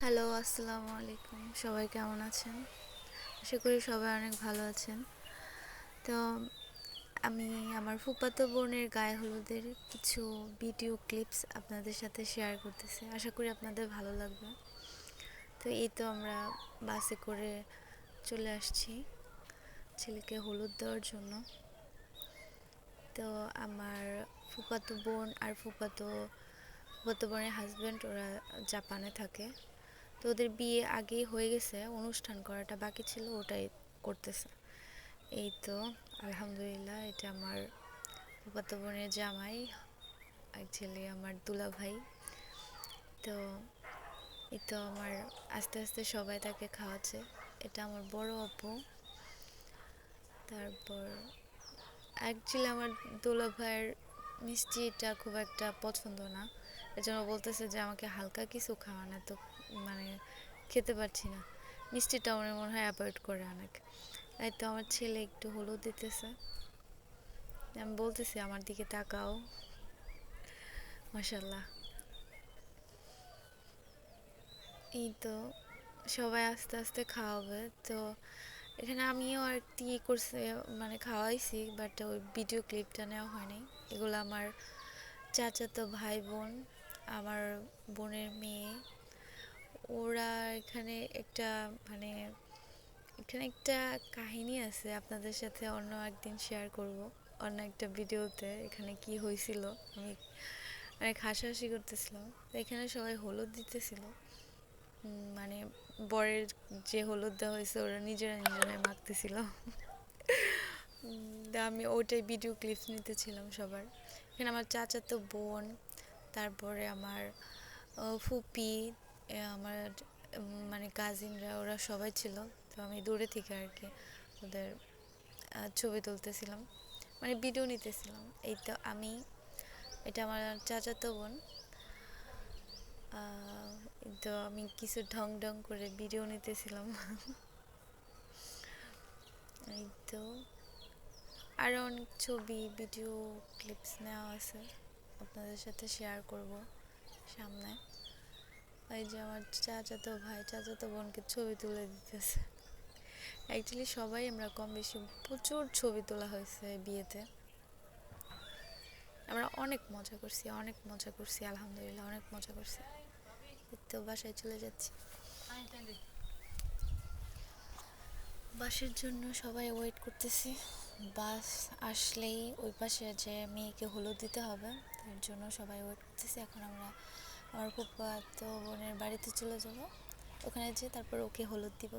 Hello, আসসালামু আলাইকুম। সবাই কেমন আছেন? আশা করি সবাই অনেক ভালো আছেন। তো আমি আমার ফুফাতো বোনের গায়ে হলুদের কিছু ভিডিও ক্লিপস আপনাদের সাথে শেয়ার করতেছি। আশা করি আপনাদের ভালো লাগবে। তো এই তো আমরা বাসে করে চলে আসছি ছেলেকে হলুদ দেওয়ার জন্য। তো আমার ফুফাতো বোন আর ফুফাতো ফুফাতো বোনের হাজব্যান্ড ওরা জাপানে থাকে। তো ওদের বিয়ে আগেই হয়ে গেছে, অনুষ্ঠান করাটা বাকি ছিল, ওটাই করতেছে। এই তো আলহামদুলিল্লাহ, এটা আমার ফুফাতো বোনের জামাই, অ্যাকচুয়ালি আমার দুলা ভাই। তো এই তো আমার আস্তে আস্তে সবাই তাকে খাওয়াচ্ছে। এটা আমার বড় আপু। তারপর অ্যাকচুয়ালি আমার দুলা ভাইয়ের মিষ্টিটা খুব একটা পছন্দ না, এজন্য বলতেছে যে আমাকে হালকা কিছু খাওয়ানো, তো মানে খেতে পারছি না, মিষ্টিটা আমার মনে হয় অ্যাভয়েড করে অনেক। এই তো আমার ছেলে একটু হলুদ দিতেছে, আমি বলতেছি আমার দিকে তাকাও। মাশাল্লাহ। এই তো সবাই আস্তে আস্তে খাওয়াবে। তো এখানে আমিও আর কি করছে, মানে খাওয়াইছি, বাট ওই ভিডিও ক্লিপটা নেওয়া হয়নি। এগুলো আমার চাচাতো ভাই বোন, আমার বোনের মেয়ে, ওরা এখানে একটা মানে এখানে একটা কাহিনী আছে, আপনাদের সাথে অন্য একদিন শেয়ার করব, অন্য একটা ভিডিওতে। এখানে কি হয়েছিল আমি অনেক হাসাহাসি করতেছিলাম। তো এখানে সবাই হলুদ দিতেছিল, মানে বরের যে হলুদ দেওয়া হয়েছে ওরা নিজেরা নিজেরাই মাখতেছিল। তা আমি ওটাই ভিডিও ক্লিপস নিতেছিলাম সবার। এখানে আমার চাচাতো বোন, তারপরে আমার ফুপি, আমার মানে কাজিনরা, ওরা সবাই ছিল। তো আমি দূরে থেকে আর কি ওদের ছবি তুলতেছিলাম, মানে ভিডিও নিতেছিলাম। এই তো আমি, এটা আমার চাচাতো বোন। তো আমি কিছু ঢং ঢং করে ভিডিও নিতেছিলাম। এই তো আরও অনেক ছবি ভিডিও ক্লিপস নেওয়া আছে, আপনাদের সাথে শেয়ার করব সামনে। এই যে আমার চাচাতো ভাই চাচাতো বোনকে ছবি তুলে দিতেছে। অ্যাকচুয়ালি সবাই আমরা কম বেশি প্রচুর ছবি তোলা হয়েছে বিয়েতে। আমরা অনেক মজা করছি, অনেক মজা করছি, আলহামদুলিল্লাহ অনেক মজা করছি। তো বাসায় চলে যাচ্ছি, বাসের জন্য সবাই ওয়েট করতেছি। বাস আসলেই ওই পাশে যে মেয়েকে হলুদ দিতে হবে, তার জন্য সবাই ওয়েট করতেছি। এখন আমরা আমার ফুফাতো বোনের বাড়িতে চলে যাব, ওখানে যেয়ে তারপর ওকে হলুদ দিব।